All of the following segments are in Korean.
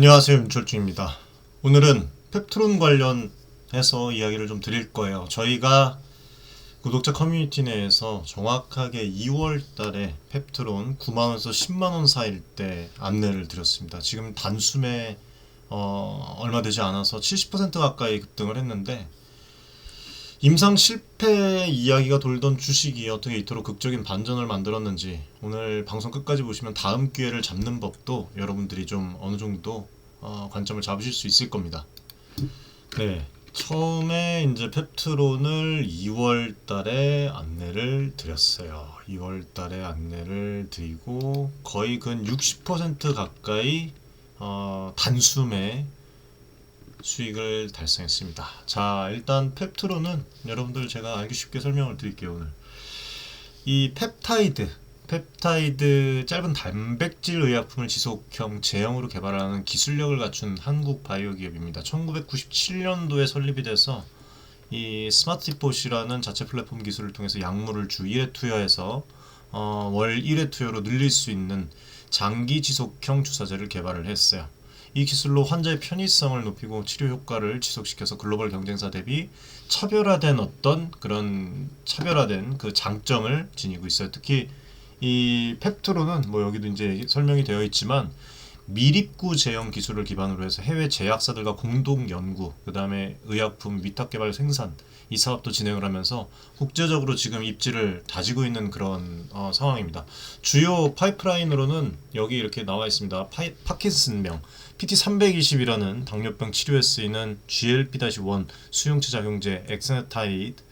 안녕하세요, 윤철중입니다. 오늘은 펩트론 관련해서 이야기를 좀 드릴 거예요. 저희가 구독자 커뮤니티 내에서 정확하게 2월 달에 펩트론 9만원에서 10만원 사이일 때 안내를 드렸습니다. 지금 단숨에 얼마 되지 않아서 70% 가까이 급등을 했는데, 임상 실패 이야기가 돌던 주식이 어떻게 이토록 극적인 반전을 만들었는지 오늘 방송 끝까지 보시면 다음 기회를 잡는 법도 여러분들이 좀 어느 정도 관점을 잡으실 수 있을 겁니다. 네, 처음에 이제 펩트론을 2월 달에 안내를 드렸어요. 2월 달에 안내를 드리고 거의 근 60% 가까이 단숨에 수익을 달성했습니다. 자, 일단 펩트론은 여러분들 제가 알기 쉽게 설명을 드릴게요. 오늘 이 펩타이드 짧은 단백질 의약품을 지속형 제형으로 개발하는 기술력을 갖춘 한국 바이오 기업입니다. 1997년도에 설립이 돼서 이 스마트봇이라는 자체 플랫폼 기술을 통해서 약물을 주 1회 투여해서 월 1회 투여로 늘릴 수 있는 장기 지속형 주사제를 개발을 했어요. 이 기술로 환자의 편의성을 높이고 치료 효과를 지속시켜서 글로벌 경쟁사 대비 차별화된 그 장점을 지니고 있어요. 특히 이 펩트론은 여기도 이제 설명이 되어 있지만 미립구 제형 기술을 기반으로 해서 해외 제약사들과 공동 연구, 그 다음에 의약품 위탁 개발 생산 이 사업도 진행을 하면서 국제적으로 지금 입지를 다지고 있는 그런 상황입니다. 주요 파이프라인으로는 여기 이렇게 나와 있습니다. 파킨슨병 PT320이라는 당뇨병 치료에 쓰이는 GLP-1 수용체 작용제 엑세타이드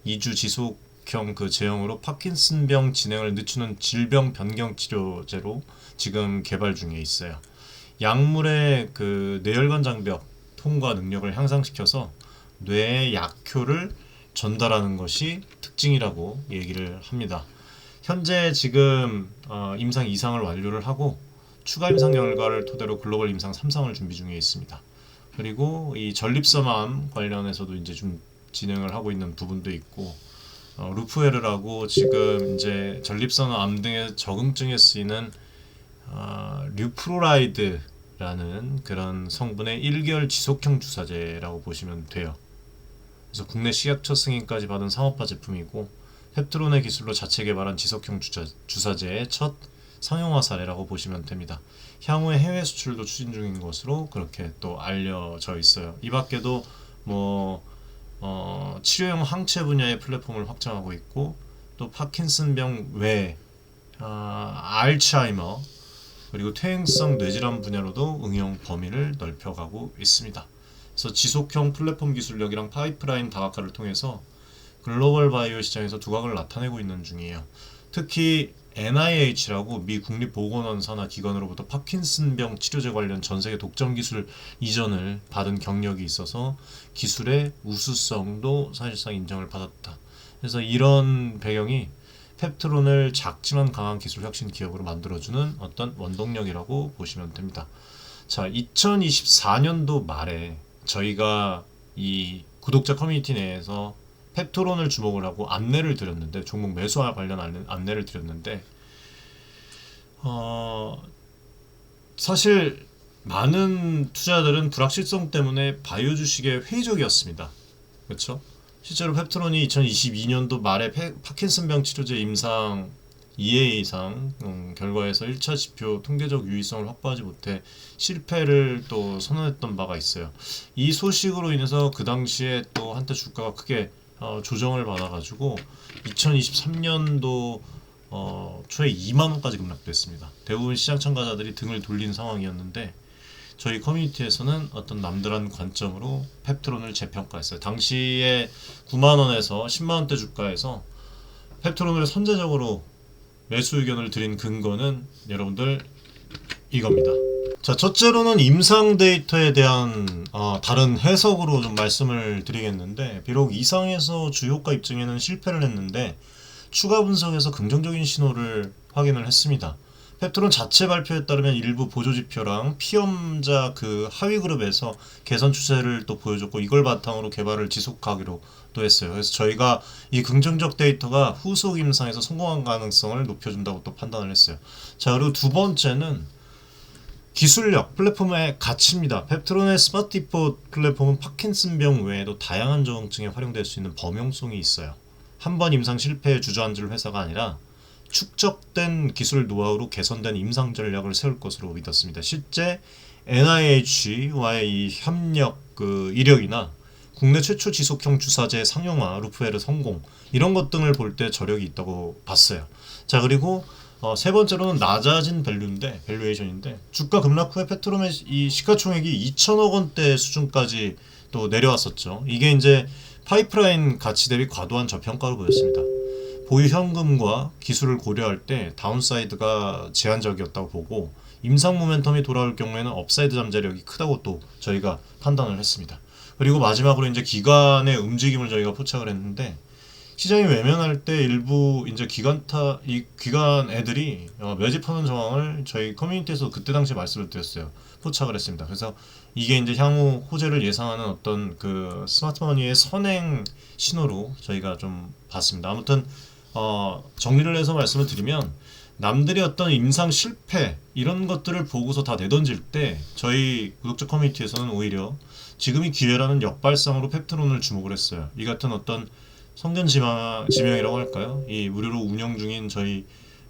2주 지속형 그 제형으로 파킨슨병 진행을 늦추는 질병 변경 치료제로 지금 개발 중에 있어요. 약물의 그 뇌혈관 장벽 통과 능력을 향상시켜서 뇌의 약효를 전달하는 것이 특징이라고 얘기를 합니다. 현재 지금 임상 2상을 완료를 하고 추가 임상 결과를 토대로 글로벌 임상 3상을 준비 중에 있습니다. 그리고 이 전립선암 관련해서도 이제 좀 진행을 하고 있는 부분도 있고, 루프에르라고 지금 이제 전립선암 등의 적응증에 쓰이는 류프로라이드라는 그런 성분의 1개월 지속형 주사제라고 보시면 돼요. 그래서 국내 식약처 승인까지 받은 상업화 제품이고, 펩트론의 기술로 자체 개발한 지속형 주사제의 첫 상용화 사례라고 보시면 됩니다. 향후에 해외 수출도 추진 중인 것으로 그렇게 또 알려져 있어요. 이 밖에도 치료용 항체 분야의 플랫폼을 확장하고 있고, 또 파킨슨병 외 알츠하이머 그리고 퇴행성 뇌질환 분야로도 응용 범위를 넓혀가고 있습니다. 그래서 지속형 플랫폼 기술력이랑 파이프라인 다각화를 통해서 글로벌 바이오 시장에서 두각을 나타내고 있는 중이에요. 특히 NIH라고 미 국립보건원 산하 기관으로부터 파킨슨병 치료제 관련 전세계 독점 기술 이전을 받은 경력이 있어서 기술의 우수성도 사실상 인정을 받았다. 그래서 이런 배경이 펩트론을 작지만 강한 기술 혁신 기업으로 만들어주는 어떤 원동력이라고 보시면 됩니다. 자, 2024년도 말에 저희가 이 구독자 커뮤니티 내에서 펩트론을 주목을 하고 안내를 드렸는데, 종목 매수와 관련 안내를 드렸는데, 사실 많은 투자자들은 불확실성 때문에 바이오 주식에 회의적이었습니다. 그렇죠? 실제로 펩트론이 2022년도 말에 파킨슨병 치료제 임상 2회 이상 결과에서 1차 지표 통계적 유의성을 확보하지 못해 실패를 또 선언했던 바가 있어요. 이 소식으로 인해서 그 당시에 또 한때 주가가 크게 조정을 받아가지고 2023년도 초에 2만원까지 급락됐습니다. 대부분 시장 참가자들이 등을 돌린 상황이었는데, 저희 커뮤니티에서는 어떤 남들한 관점으로 펩트론을 재평가했어요. 당시에 9만원에서 10만원대 주가에서 펩트론을 선제적으로 매수 의견을 드린 근거는 여러분들 이겁니다. 자, 첫째로는 임상 데이터에 대한 다른 해석으로 좀 말씀을 드리겠는데, 비록 이상에서 주효과 입증에는 실패를 했는데 추가 분석에서 긍정적인 신호를 확인을 했습니다. 펩트론 자체 발표에 따르면 일부 보조지표랑 피험자 그 하위 그룹에서 개선 추세를 또 보여줬고, 이걸 바탕으로 개발을 지속하기로 또 했어요. 그래서 저희가 이 긍정적 데이터가 후속 임상에서 성공한 가능성을 높여준다고 또 판단을 했어요. 자, 그리고 두 번째는 기술력, 플랫폼의 가치입니다. 펩트론의 스마트 디포 플랫폼은 파킨슨병 외에도 다양한 저항증에 활용될 수 있는 범용성이 있어요. 한 번 임상 실패에 주저앉을 회사가 아니라 축적된 기술 노하우로 개선된 임상 전략을 세울 것으로 믿었습니다. 실제 NIH와의 이 협력 이력이나 국내 최초 지속형 주사제 상용화, 루프웨르 성공 이런 것 등을 볼 때 저력이 있다고 봤어요. 자, 그리고 세 번째로는 낮아진 밸류에이션인데 주가 급락 후에 페트롬의 이 시가총액이 2천억 원대 수준까지 또 내려왔었죠. 이게 이제 파이프라인 가치 대비 과도한 저평가로 보였습니다. 보유 현금과 기술을 고려할 때 다운사이드가 제한적이었다고 보고 임상 모멘텀이 돌아올 경우에는 업사이드 잠재력이 크다고 또 저희가 판단을 했습니다. 그리고 마지막으로 이제 기관의 움직임을 저희가 포착을 했는데 시장이 외면할 때 일부 이제 기관 애들이 매집하는 정황을 저희 커뮤니티에서 그때 당시에 말씀을 드렸어요. 포착을 했습니다. 그래서 이게 이제 향후 호재를 예상하는 어떤 그 스마트머니의 선행 신호로 저희가 좀 봤습니다. 아무튼 정리를 해서 말씀을 드리면 남들이 어떤 임상 실패 이런 것들을 보고서 다 내던질 때 저희 구독자 커뮤니티에서는 오히려 지금이 기회라는 역발상으로 펩트론을 주목을 했어요. 이 같은 어떤 성견 지명이라고 할까요? 이 무료로 운영 중인 저희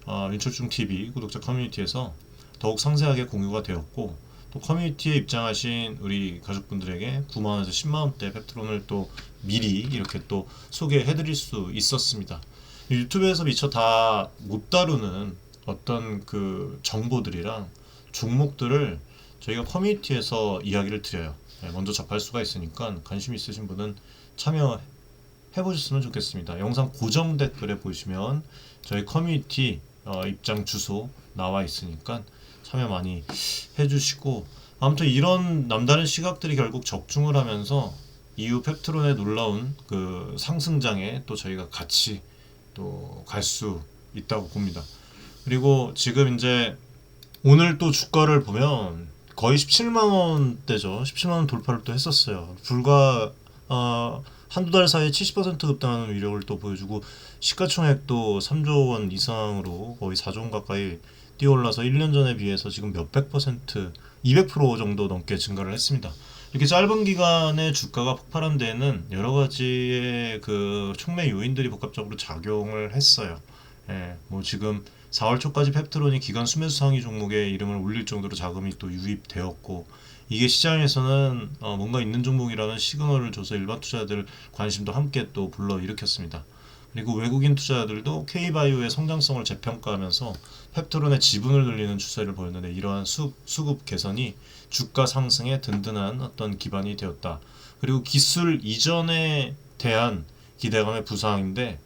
윤철중 TV 구독자 커뮤니티에서 더욱 상세하게 공유가 되었고 또 커뮤니티에 입장하신 우리 가족분들에게 9만 원에서 10만 원대 펩트론을 또 미리 이렇게 또 소개해드릴 수 있었습니다. 유튜브에서 미처 다 못 다루는 어떤 그 정보들이랑 종목들을 저희가 커뮤니티에서 이야기를 드려요. 먼저 접할 수가 있으니까 관심 있으신 분은 참여해보셨으면 좋겠습니다. 영상 고정 댓글에 보시면 저희 커뮤니티 입장 주소 나와 있으니까 참여 많이 해주시고 아무튼 이런 남다른 시각들이 결국 적중을 하면서 이후 펩트론의 놀라운 그 상승장에 또 저희가 같이 또 갈 수 있다고 봅니다. 그리고 지금 이제 오늘 또 주가를 보면 거의 17만 원대죠. 17만 원 돌파를 또 했었어요. 불과 한두 달 사이에 70% 급등하는 위력을 또 보여주고 시가총액도 3조 원 이상으로 거의 4조 원 가까이 뛰어올라서 1년 전에 비해서 지금 몇백 퍼센트, 200% 정도 넘게 증가를 했습니다. 이렇게 짧은 기간에 주가가 폭발한 데에는 여러 가지의 그 촉매 요인들이 복합적으로 작용을 했어요. 뭐 지금 4월 초까지 펩트론이 기간 수매수 상위 종목에 이름을 올릴 정도로 자금이 또 유입되었고 이게 시장에서는 뭔가 있는 종목이라는 시그널을 줘서 일반 투자자들 관심도 함께 또 불러일으켰습니다. 그리고 외국인 투자자들도 K바이오의 성장성을 재평가하면서 펩트론의 지분을 늘리는 추세를 보였는데 이러한 수급 개선이 주가 상승에 든든한 어떤 기반이 되었다. 그리고 기술 이전에 대한 기대감의 부상인데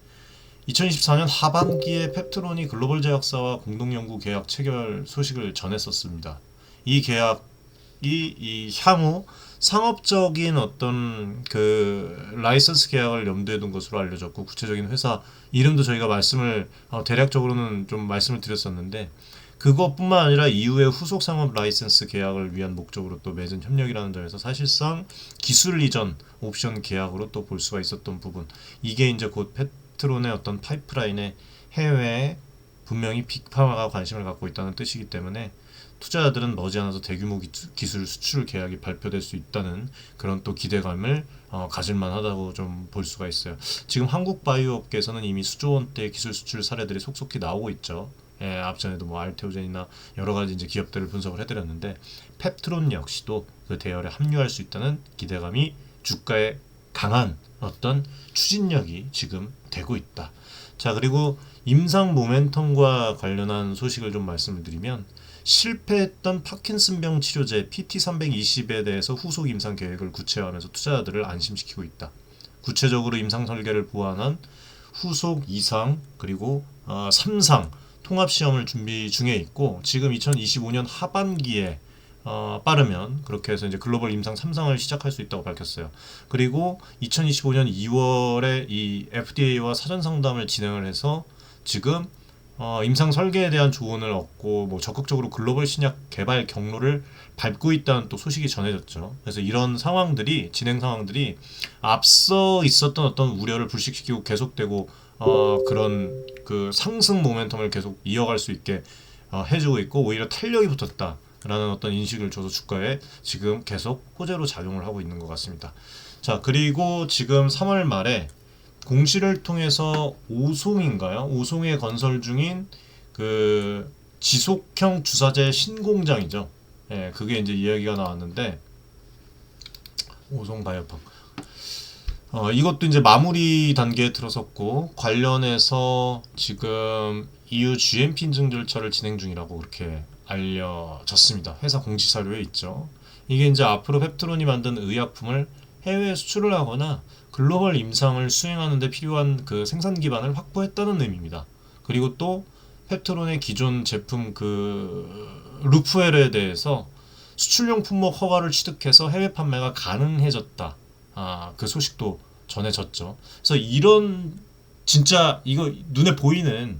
2024년 하반기에 펩트론이 글로벌 제약사와 공동연구 계약 체결 소식을 전했었습니다. 이 계약이 이 향후 상업적인 어떤 그 라이선스 계약을 염두에 둔 것으로 알려졌고 구체적인 회사 이름도 저희가 말씀을 대략적으로는 좀 말씀을 드렸었는데 그것뿐만 아니라 이후에 후속 상업 라이선스 계약을 위한 목적으로 또 맺은 협력이라는 점에서 사실상 기술 이전 옵션 계약으로 또 볼 수가 있었던 부분 이게 이제 곧 펩트론의 어떤 파이프라인의 해외에 분명히 빅파마가 관심을 갖고 있다는 뜻이기 때문에 투자자들은 머지않아서 대규모 기술 수출 계약이 발표될 수 있다는 그런 또 기대감을 가질만 하다고 좀 볼 수가 있어요. 지금 한국 바이오 업계에서는 이미 수조 원대 기술 수출 사례들이 속속히 나오고 있죠. 앞전에도 뭐 알테오젠이나 여러 가지 이제 기업들을 분석을 해드렸는데 펩트론 역시도 그 대열에 합류할 수 있다는 기대감이 주가에 강한 어떤 추진력이 지금 되고 있다. 자, 그리고 임상 모멘텀과 관련한 소식을 좀 말씀을 드리면 실패했던 파킨슨병 치료제 PT320에 대해서 후속 임상 계획을 구체화하면서 투자자들을 안심시키고 있다. 구체적으로 임상 설계를 보완한 후속 2상 그리고 3상 통합시험을 준비 중에 있고 지금 2025년 하반기에 빠르면 그렇게 해서 이제 글로벌 임상 3상을 시작할 수 있다고 밝혔어요. 그리고 2025년 2월에 이 FDA와 사전 상담을 진행을 해서 지금 임상 설계에 대한 조언을 얻고 뭐 적극적으로 글로벌 신약 개발 경로를 밟고 있다는 또 소식이 전해졌죠. 그래서 이런 상황들이 진행 상황들이 앞서 있었던 어떤 우려를 불식시키고 계속되고 그런 그 상승 모멘텀을 계속 이어갈 수 있게 해주고 있고 오히려 탄력이 붙었다. 라는 어떤 인식을 줘서 주가에 지금 계속 호재로 작용을 하고 있는 것 같습니다. 자, 그리고 지금 3월 말에 공시를 통해서 오송인가요? 오송에 건설 중인 그 지속형 주사제 신공장이죠. 예, 그게 이제 이야기가 나왔는데 오송 바이오팜. 이것도 이제 마무리 단계에 들어섰고 관련해서 지금 EU GMP 인증 절차를 진행 중이라고 그렇게 알려졌습니다. 회사 공식 자료에 있죠. 이게 이제 앞으로 펩트론이 만든 의약품을 해외에 수출을 하거나 글로벌 임상을 수행하는 데 필요한 그 생산 기반을 확보했다는 의미입니다. 그리고 또 펩트론의 기존 제품 그 루프엘에 대해서 수출용 품목 허가를 취득해서 해외 판매가 가능해졌다. 그 소식도 전해졌죠. 그래서 이런 진짜 이거 눈에 보이는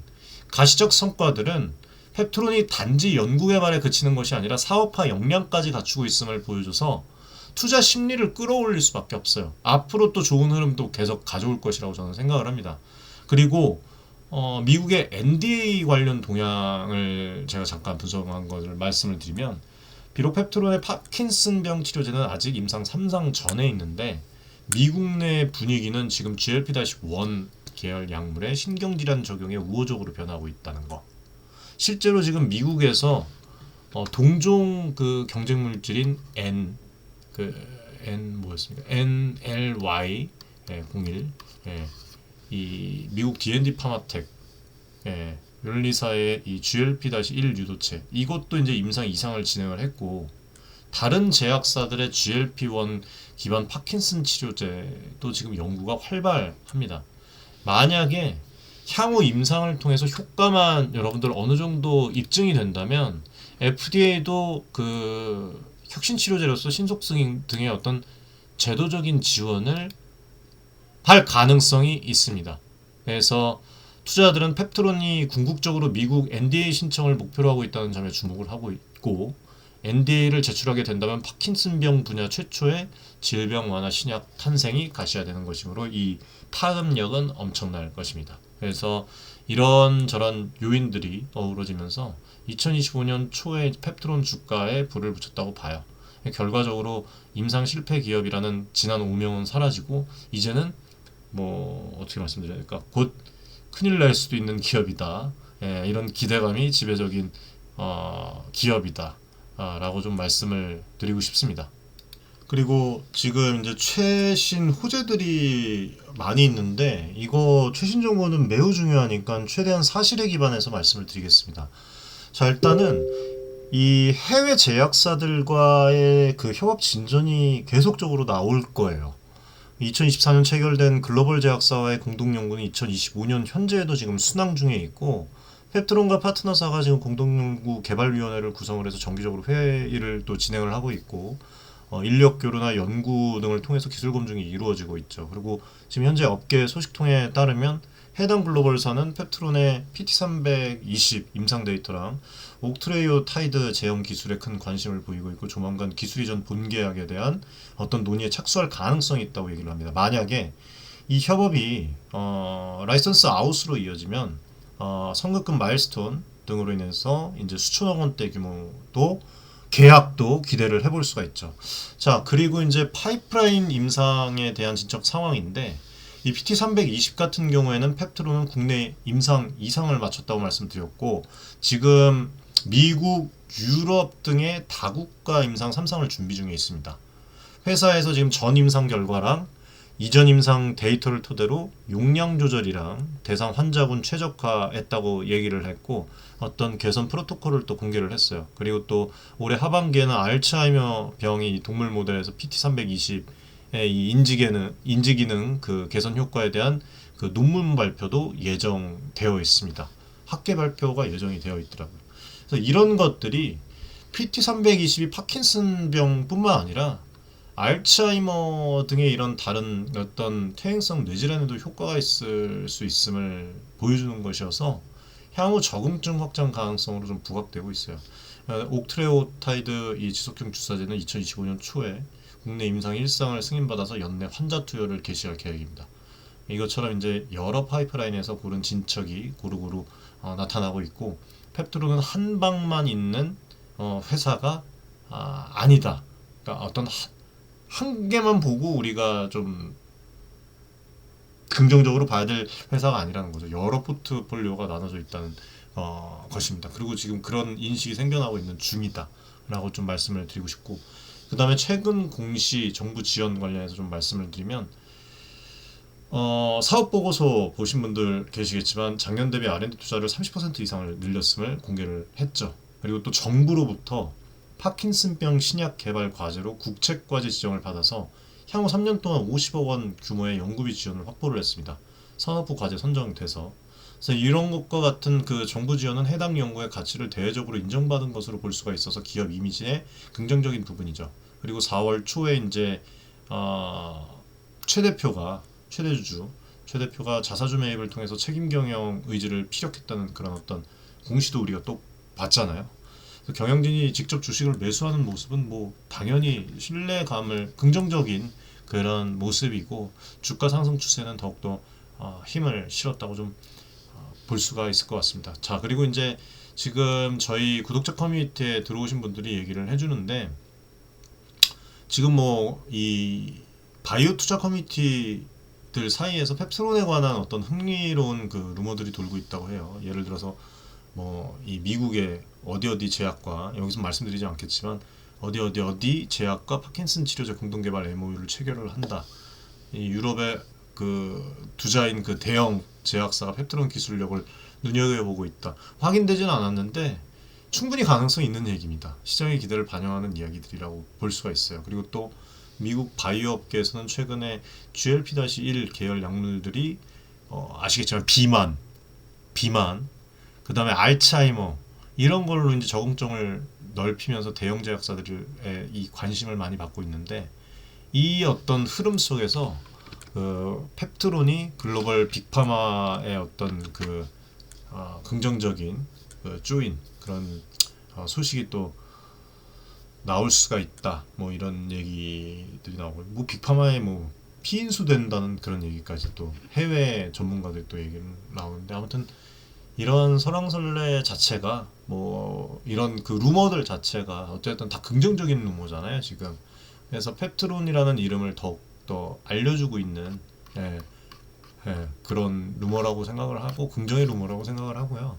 가시적 성과들은 펩트론이 단지 연구개발에 그치는 것이 아니라 사업화 역량까지 갖추고 있음을 보여줘서 투자 심리를 끌어올릴 수밖에 없어요. 앞으로 또 좋은 흐름도 계속 가져올 것이라고 저는 생각을 합니다. 그리고 미국의 NDA 관련 동향을 제가 잠깐 분석한 것을 말씀을 드리면 비록 펩트론의 파킨슨병 치료제는 아직 임상 3상 전에 있는데 미국 내 분위기는 지금 GLP-1 계열 약물의 신경질환 적용에 우호적으로 변하고 있다는 거. 실제로 지금 미국에서 동종 그 경쟁 물질인 뭐였습니까? NLY 01 이 미국 D&D 파마텍 윤리사의 이 GLP-1 유도체 이것도 이제 임상 2상을 진행을 했고 다른 제약사들의 GLP-1 기반 파킨슨 치료제도 지금 연구가 활발합니다. 만약에 향후 임상을 통해서 효과만 여러분들 어느 정도 입증이 된다면 FDA도 그 혁신 치료제로서 신속 승인 등의 어떤 제도적인 지원을 할 가능성이 있습니다. 그래서 투자자들은 펩트론이 궁극적으로 미국 NDA 신청을 목표로 하고 있다는 점에 주목을 하고 있고 NDA를 제출하게 된다면 파킨슨병 분야 최초의 질병 완화 신약 탄생이 가시화되는 것이므로 이 파급력은 엄청날 것입니다. 그래서 이런저런 요인들이 어우러지면서 2025년 초에 펩트론 주가에 불을 붙였다고 봐요. 결과적으로 임상 실패 기업이라는 지난 오명은 사라지고 이제는 뭐 어떻게 말씀드려야 될까? 곧 큰일 날 수도 있는 기업이다. 이런 기대감이 지배적인 기업이다. 라고 좀 말씀을 드리고 싶습니다. 그리고 지금 이제 최신 호재들이 많이 있는데 이거 최신 정보는 매우 중요하니까 최대한 사실에 기반해서 말씀을 드리겠습니다. 자, 일단은 이 해외 제약사들과의 그 협업 진전이 계속적으로 나올 거예요. 2024년 체결된 글로벌 제약사와의 공동연구는 2025년 현재에도 지금 순항 중에 있고 펩트론과 파트너사가 지금 공동연구 개발위원회를 구성을 해서 정기적으로 회의를 또 진행을 하고 있고 인력 교류나 연구 등을 통해서 기술 검증이 이루어지고 있죠. 그리고 지금 현재 업계 소식통에 따르면 해당 글로벌사는 펩트론의 PT320 임상 데이터랑 옥트레이오타이드 제형 기술에 큰 관심을 보이고 있고 조만간 기술 이전 본계약에 대한 어떤 논의에 착수할 가능성이 있다고 얘기를 합니다. 만약에 이 협업이 라이선스 아웃으로 이어지면 선급금 마일스톤 등으로 인해서 이제 수천억 원대 규모도 계약도 기대를 해볼 수가 있죠. 자, 그리고 이제 파이프라인 임상에 대한 진척 상황인데 이 PT320 같은 경우에는 펩트론은 국내 임상 2상을 마쳤다고 말씀드렸고 지금 미국, 유럽 등의 다국가 임상 3상을 준비 중에 있습니다. 회사에서 지금 전 임상 결과랑 이전 임상 데이터를 토대로 용량 조절이랑 대상 환자군 최적화했다고 얘기를 했고 어떤 개선 프로토콜을 또 공개를 했어요. 그리고 또 올해 하반기에는 알츠하이머 병이 동물 모델에서 PT320의 이 인지기능 그 개선 효과에 대한 그 논문 발표도 예정되어 있습니다. 학계 발표가 예정이 되어 있더라고요. 그래서 이런 것들이 PT320이 파킨슨병뿐만 아니라 알츠하이머 등의 이런 다른 어떤 퇴행성 뇌질환에도 효과가 있을 수 있음을 보여주는 것이어서 향후 적응증 확장 가능성으로 좀 부각되고 있어요. 옥트레오타이드 이 지속형 주사제는 2025년 초에 국내 임상 1상을 승인받아서 연내 환자 투여를 개시할 계획입니다. 이것처럼 이제 여러 파이프라인에서 고른 진척이 고루고루 나타나고 있고 펩트론은 한 방만 있는 회사가 아니다. 그러니까 어떤 한 개만 보고 우리가 좀 긍정적으로 봐야 될 회사가 아니라는 거죠. 여러 포트폴리오가 나눠져 있다는 것입니다. 그리고 지금 그런 인식이 생겨나고 있는 중이다라고 좀 말씀을 드리고 싶고, 그 다음에 최근 공시 정부 지원 관련해서 좀 말씀을 드리면, 사업 보고서 보신 분들 계시겠지만 작년 대비 R&D 투자를 30% 이상을 늘렸음을 공개를 했죠. 그리고 또 정부로부터 파킨슨병 신약 개발 과제로 국책과제 지정을 받아서 향후 3년 동안 50억 원 규모의 연구비 지원을 확보를 했습니다. 산업부 과제 선정돼서. 그래서 이런 것과 같은 그 정부 지원은 해당 연구의 가치를 대외적으로 인정받은 것으로 볼 수가 있어서 기업 이미지에 긍정적인 부분이죠. 그리고 4월 초에 이제 최 대표가 자사주 매입을 통해서 책임 경영 의지를 피력했다는 그런 어떤 공시도 우리가 또 봤잖아요. 경영진이 직접 주식을 매수하는 모습은 뭐 당연히 신뢰감을 긍정적인 그런 모습이고, 주가 상승 추세는 더욱더 힘을 실었다고 좀 볼 수가 있을 것 같습니다. 자, 그리고 이제 지금 저희 구독자 커뮤니티에 들어오신 분들이 얘기를 해주는데, 지금 뭐 이 바이오 투자 커뮤니티들 사이에서 펩스론에 관한 어떤 흥미로운 그 루머들이 돌고 있다고 해요. 예를 들어서 뭐 이 미국의 어디 제약과, 여기서 말씀드리지 않겠지만 어디 제약과 파킨슨 치료제 공동 개발 MOU를 체결을 한다. 이 유럽의 그 두자인 그 대형 제약사가 펩트론 기술력을 눈여겨보고 있다. 확인되지는 않았는데 충분히 가능성이 있는 얘기입니다. 시장의 기대를 반영하는 이야기들이라고 볼 수가 있어요. 그리고 또 미국 바이오 업계에서는 최근에 GLP-1 계열 약물들이 아시겠지만 비만, 그 다음에 알츠하이머, 이런 걸로 이제 적응증을 넓히면서 대형 제약사들의 이 관심을 많이 받고 있는데, 이 어떤 흐름 속에서 펩트론이 글로벌 빅파마의 어떤 그 긍정적인 조인 그런 소식이 또 나올 수가 있다. 뭐 이런 얘기들이 나오고, 뭐 빅파마에 뭐 피인수 된다는 그런 얘기까지 또 해외 전문가들 또 얘기는 나오는데, 아무튼 이런 설왕설래 자체가, 뭐 이런 그 루머들 자체가 어쨌든 다 긍정적인 루머잖아요 지금. 그래서 펩트론이라는 이름을 더욱더 알려주고 있는 그런 루머라고 생각을 하고, 긍정의 루머라고 생각을 하고요.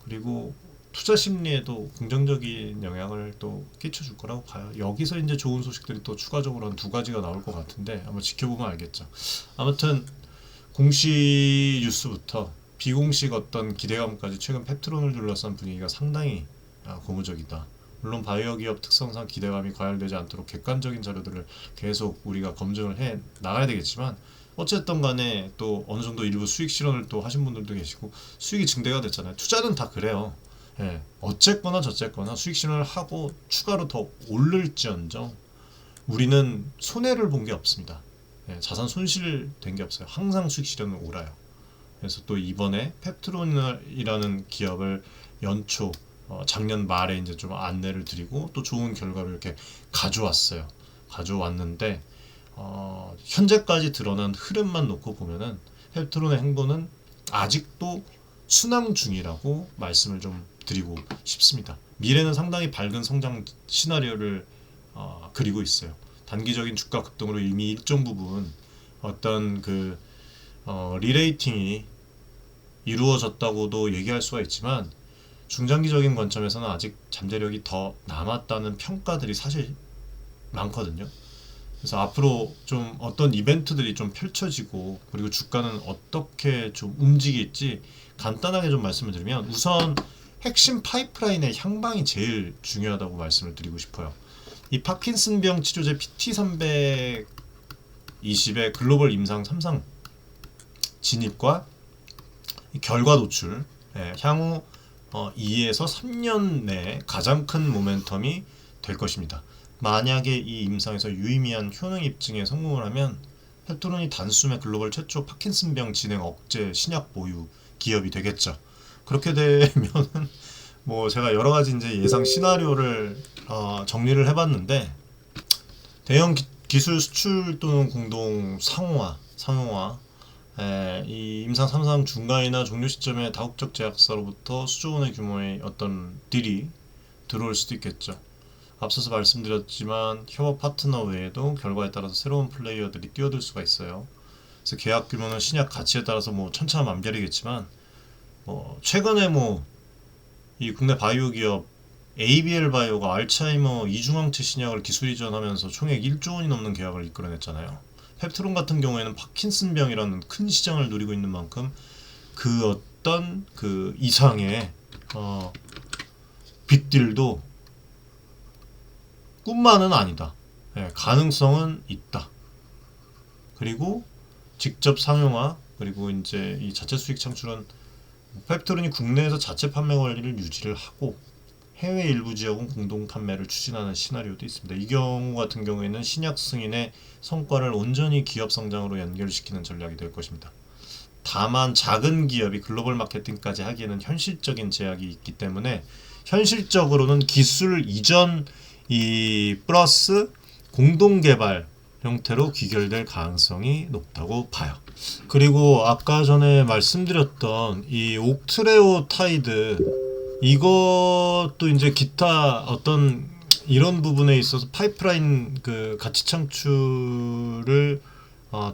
그리고 투자 심리에도 긍정적인 영향을 또 끼쳐줄 거라고 봐요. 여기서 이제 좋은 소식들이 또 추가적으로 한 두 가지가 나올 것 같은데 한번 지켜보면 알겠죠. 아무튼 공시 뉴스부터 비공식 어떤 기대감까지 최근 펩트론을 둘러싼 분위기가 상당히 고무적이다. 물론 바이오 기업 특성상 기대감이 과열되지 않도록 객관적인 자료들을 계속 우리가 검증을 해 나가야 되겠지만, 어쨌든 간에 또 어느 정도 일부 수익 실현을 또 하신 분들도 계시고 수익이 증대가 됐잖아요. 투자는 다 그래요. 어쨌거나 저쨌거나 수익 실현을 하고 추가로 더 오를지언정 우리는 손해를 본 게 없습니다. 자산 손실된 게 없어요. 항상 수익 실현은 오라요. 그래서 또 이번에 펩트론이라는 기업을 연초 작년 말에 이제 좀 안내를 드리고 또 좋은 결과를 이렇게 가져왔는데, 현재까지 드러난 흐름만 놓고 보면은 펩트론의 행보는 아직도 순항 중이라고 말씀을 좀 드리고 싶습니다. 미래는 상당히 밝은 성장 시나리오를 그리고 있어요. 단기적인 주가 급등으로 이미 일정 부분 어떤 그 리레이팅이 이루어졌다고도 얘기할 수가 있지만, 중장기적인 관점에서는 아직 잠재력이 더 남았다는 평가들이 사실 많거든요. 그래서 앞으로 좀 어떤 이벤트들이 좀 펼쳐지고, 그리고 주가는 어떻게 좀 움직일지 간단하게 좀 말씀을 드리면, 우선 핵심 파이프라인의 향방이 제일 중요하다고 말씀을 드리고 싶어요. 이 파킨슨병 치료제 PT320의 글로벌 임상 3상 진입과 결과 노출, 향후 2에서 3년 내에 가장 큰 모멘텀이 될 것입니다. 만약에 이 임상에서 유의미한 효능 입증에 성공을 하면 펩트론이 단숨에 글로벌 최초 파킨슨병 진행 억제 신약 보유 기업이 되겠죠. 그렇게 되면은 뭐 제가 여러 가지 이제 예상 시나리오를 정리를 해봤는데, 대형 기술 수출 또는 공동 상용화, 이 임상 3상 중간이나 종료 시점에 다국적 제약사로부터 수조 원의 규모의 어떤 딜이 들어올 수도 있겠죠. 앞서서 말씀드렸지만 협업 파트너 외에도 결과에 따라서 새로운 플레이어들이 뛰어들 수가 있어요. 그래서 계약 규모는 신약 가치에 따라서 뭐 천차만별이겠지만 최근에 이 국내 바이오 기업 ABL 바이오가 알츠하이머 이중항체 신약을 기술 이전하면서 총액 1조 원이 넘는 계약을 이끌어냈잖아요. 펩트론 같은 경우에는 파킨슨병이라는 큰 시장을 누리고 있는 만큼 그 어떤 그 이상의 빅딜도 꿈만은 아니다. 가능성은 있다. 그리고 직접 상용화, 그리고 이제 이 자체 수익 창출은 펩트론이 국내에서 자체 판매 권리를 유지를 하고 해외 일부 지역은 공동 판매를 추진하는 시나리오도 있습니다. 이 경우 같은 경우에는 신약 승인의 성과를 온전히 기업 성장으로 연결시키는 전략이 될 것입니다. 다만 작은 기업이 글로벌 마케팅까지 하기에는 현실적인 제약이 있기 때문에 현실적으로는 기술 이전 플러스 공동 개발 형태로 귀결될 가능성이 높다고 봐요. 그리고 아까 전에 말씀드렸던 이 옥트레오타이드, 이것도 이제 기타 어떤 이런 부분에 있어서 파이프라인 그 가치 창출을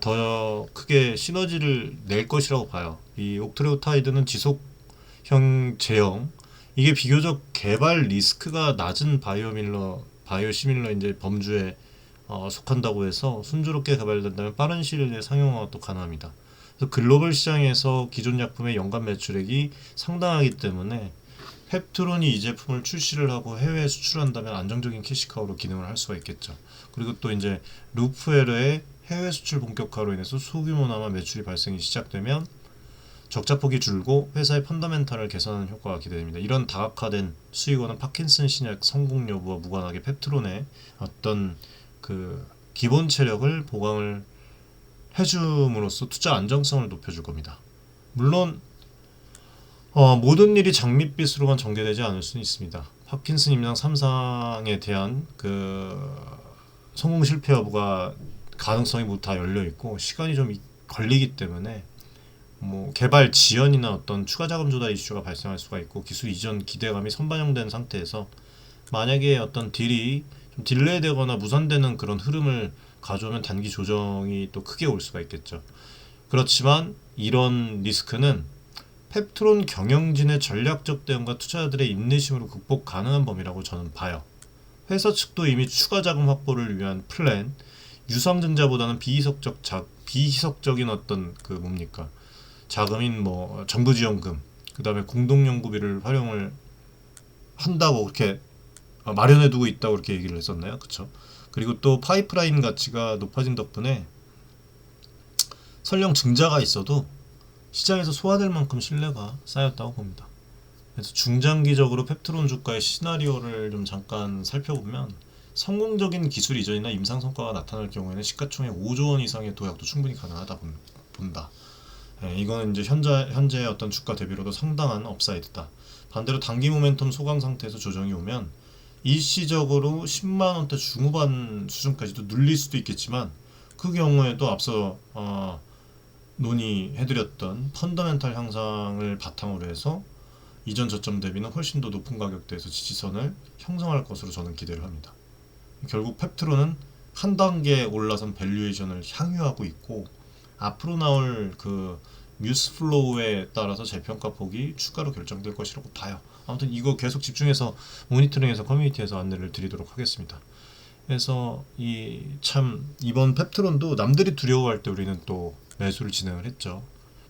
더 크게 시너지를 낼 것이라고 봐요. 이 옥트레오타이드는 지속형 제형, 이게 비교적 개발 리스크가 낮은 바이오시밀러 이제 범주에 속한다고 해서 순조롭게 개발된다면 빠른 시일 내에 상용화가 또 가능합니다. 그래서 글로벌 시장에서 기존 약품의 연간 매출액이 상당하기 때문에 펩트론이 이 제품을 출시를 하고 해외에 수출한다면 안정적인 캐시카우로 기능을 할 수가 있겠죠. 그리고 또 이제 루프에르의 해외 수출 본격화로 인해서 소규모나마 매출이 발생이 시작되면 적자폭이 줄고 회사의 펀더멘탈을 개선하는 효과가 기대됩니다. 이런 다각화된 수익원은 파킨슨 신약 성공 여부와 무관하게 펩트론의 어떤 그 기본 체력을 보강을 해줌으로써 투자 안정성을 높여줄 겁니다. 물론 모든 일이 장밋빛으로만 전개되지 않을 수는 있습니다. 파킨슨 임상 3상에 대한 그 성공 실패 여부가 가능성이 모두 다 열려 있고 시간이 좀 걸리기 때문에 개발 지연이나 어떤 추가 자금 조달 이슈가 발생할 수가 있고 기술 이전 기대감이 선반영된 상태에서 만약에 어떤 딜이 좀 딜레이되거나 무산되는 그런 흐름을 가져오면 단기 조정이 또 크게 올 수가 있겠죠. 그렇지만 이런 리스크는 펩트론 경영진의 전략적 대응과 투자자들의 인내심으로 극복 가능한 범위라고 저는 봐요. 회사 측도 이미 추가 자금 확보를 위한 플랜, 유상증자보다는 비희석적인 어떤 자금인 정부 지원금, 그 다음에 공동연구비를 활용을 한다고 그렇게 마련해두고 있다고 그렇게 얘기를 했었나요? 그쵸? 그리고 또 파이프라인 가치가 높아진 덕분에 설령 증자가 있어도 시장에서 소화될 만큼 신뢰가 쌓였다고 봅니다. 그래서 중장기적으로 펩트론 주가의 시나리오를 좀 잠깐 살펴보면 성공적인 기술 이전이나 임상 성과가 나타날 경우에는 시가총액 5조 원 이상의 도약도 충분히 가능하다 본다. 이거는 이제 현재 어떤 주가 대비로도 상당한 업사이드다. 반대로 단기 모멘텀 소강 상태에서 조정이 오면 일시적으로 10만 원대 중후반 수준까지도 눌릴 수도 있겠지만 그 경우에도 앞서 논의해드렸던 펀더멘탈 향상을 바탕으로 해서 이전 저점 대비는 훨씬 더 높은 가격대에서 지지선을 형성할 것으로 저는 기대를 합니다. 결국 펩트론은 한 단계 올라선 밸류에이션을 향유하고 있고 앞으로 나올 그 뉴스 플로우에 따라서 재평가 폭이 추가로 결정될 것이라고 봐요. 아무튼 이거 계속 집중해서 모니터링해서 커뮤니티에서 안내를 드리도록 하겠습니다. 그래서 이번 펩트론도 남들이 두려워할 때 우리는 또 매수를 진행을 했죠.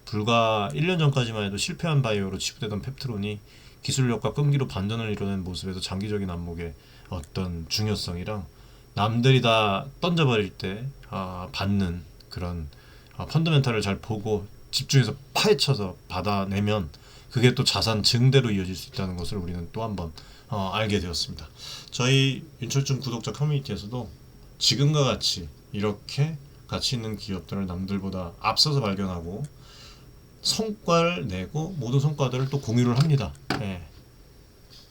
불과 1년 전까지만 해도 실패한 바이오로 치부되던 펩트론이 기술력과 끈기로 반전을 이뤄낸 모습에서 장기적인 안목의 어떤 중요성이랑 남들이 다 던져버릴 때 받는 그런 펀더멘탈을 잘 보고 집중해서 파헤쳐서 받아내면 그게 또 자산 증대로 이어질 수 있다는 것을 우리는 또 한번 알게 되었습니다. 저희 윤철중 구독자 커뮤니티에서도 지금과 같이 이렇게 가치 있는 기업들을 남들보다 앞서서 발견하고 성과를 내고 모든 성과들을 또 공유를 합니다.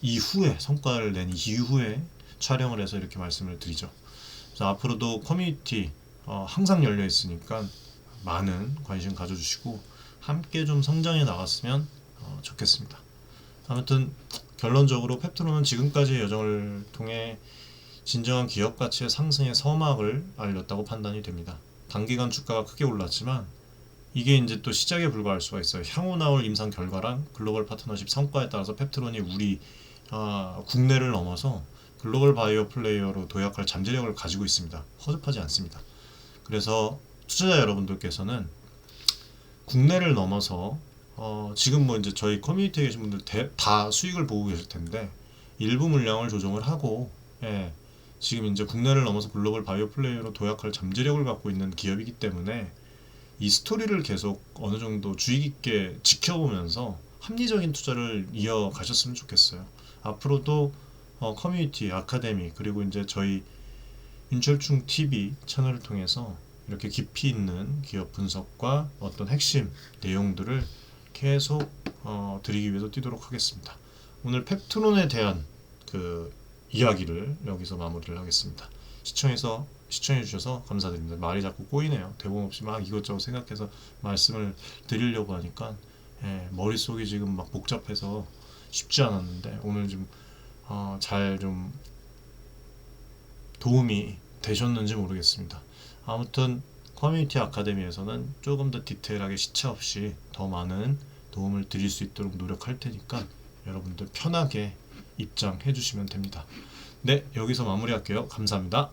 이후에 성과를 낸 이후에 촬영을 해서 이렇게 말씀을 드리죠. 그래서 앞으로도 커뮤니티 항상 열려 있으니까 많은 관심 가져주시고 함께 좀 성장해 나갔으면 좋겠습니다. 아무튼 결론적으로 펩트론은 지금까지의 여정을 통해 진정한 기업 가치의 상승의 서막을 알렸다고 판단이 됩니다. 단기간 주가가 크게 올랐지만 이게 이제 또 시작에 불과할 수가 있어요. 향후 나올 임상 결과랑 글로벌 파트너십 성과에 따라서 펩트론이 국내를 넘어서 글로벌 바이오 플레이어로 도약할 잠재력을 가지고 있습니다. 허접하지 않습니다. 그래서 투자자 여러분들께서는 국내를 넘어서 지금 뭐 이제 저희 커뮤니티에 계신 분들 다 수익을 보고 계실 텐데 일부 물량을 조정을 하고, 예, 지금 이제 국내를 넘어서 글로벌 바이오 플레이어로 도약할 잠재력을 갖고 있는 기업이기 때문에 이 스토리를 계속 어느 정도 주의 깊게 지켜보면서 합리적인 투자를 이어가셨으면 좋겠어요. 앞으로도 커뮤니티, 아카데미, 그리고 이제 저희 윤철충 TV 채널을 통해서 이렇게 깊이 있는 기업 분석과 어떤 핵심 내용들을 계속 드리기 위해서 뛰도록 하겠습니다. 오늘 펩트론에 대한 그 이야기를 여기서 마무리를 하겠습니다. 시청해 주셔서 감사드립니다. 말이 자꾸 꼬이네요. 대본 없이 막 이것저것 생각해서 말씀을 드리려고 하니까, 예, 머릿속이 지금 막 복잡해서 쉽지 않았는데 오늘 좀 잘 좀 도움이 되셨는지 모르겠습니다. 아무튼 커뮤니티 아카데미에서는 조금 더 디테일하게 시차 없이 더 많은 도움을 드릴 수 있도록 노력할 테니까 여러분들 편하게 입장해 주시면 됩니다. 네, 여기서 마무리할게요. 감사합니다.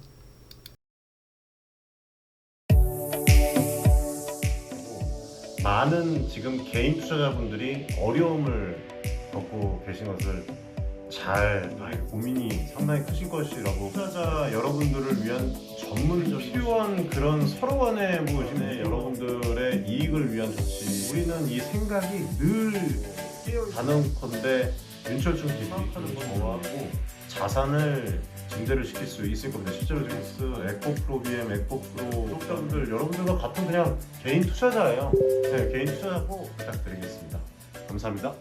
많은 지금 개인 투자자분들이 어려움을 겪고 계신 것을 잘 고민이 상당히 크신 것이라고, 투자자 여러분들을 위한 전문적인 필요한 그런 서로 간의 여러분들의 이익을 위한 조치, 우리는 이 생각이 늘 단언컨대 윤철충 TV 저하고 자산을 증대를 시킬 수 있을 겁니다. 실제로 지금 에코프로 BM, 에코프로 구독자분들 여러분들과 같은 그냥 개인 투자자예요. 네, 개인 투자자고 부탁드리겠습니다. 감사합니다.